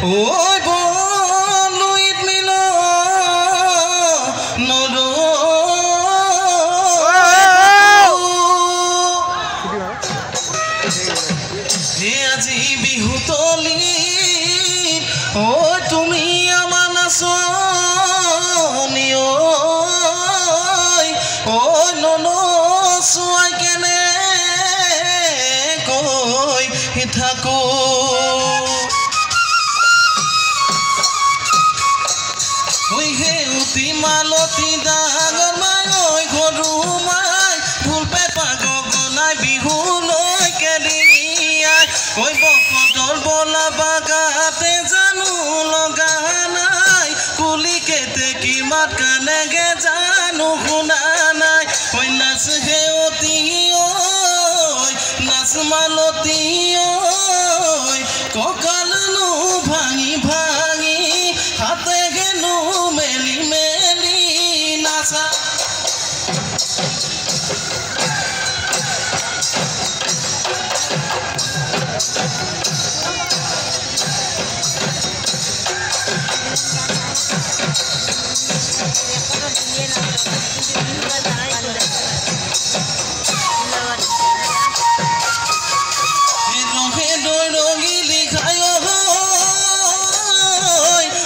ঐ বলুইত মিল নদো আজি বিহুতলি ঐ তুমি আমাৰ নাচনি ঐ ননচুৱাই কেনে কৈ থাকো ঐ সেউতি মালতি ডাঙৰ মাই ঐ ঘৰু মাই ঢোল পেঁপা গগনাই বিহুলৈ কেদিয়াই ঐ বকতৰ বলা বাগাতে জানো লগা নাই কুলি কেতেকী মাত কানেগে জানো শুনা নাই ঐ নাচ সেউতি ঐ নাচ মালতি ঐ কঁকালনো ভাঙি ভাঙি হাতে গেনো মেলি মেলি নাচা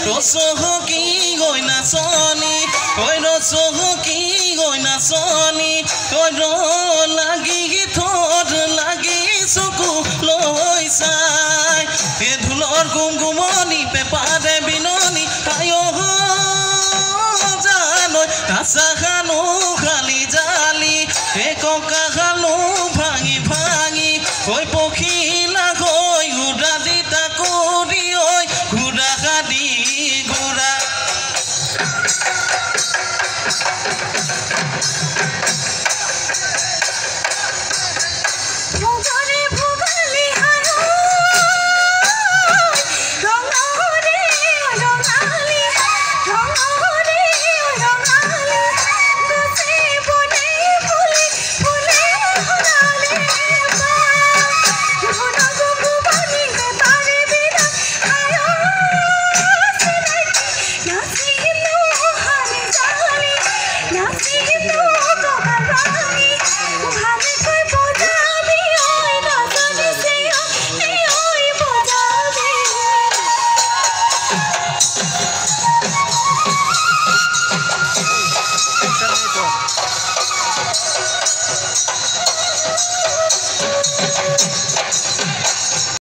ৰসহকি গৈ নাচনি ঐ ৰসহকি গৈ নাচনি ঐ লাগি ঠোঁট লাগি চকু লৈ চাই এই ঢোলৰ গুমগুমনি পেঁপাৰে বিননি আই জানৈ কাঁচা খানো খালি জালি এই ককা খানো ভাঙি ভাঙি ঐ পখিলা গৈ ঘোঁৰা দি তাকো দি ঐ ঘোঁৰা খাদি ঘোঁৰা Bye.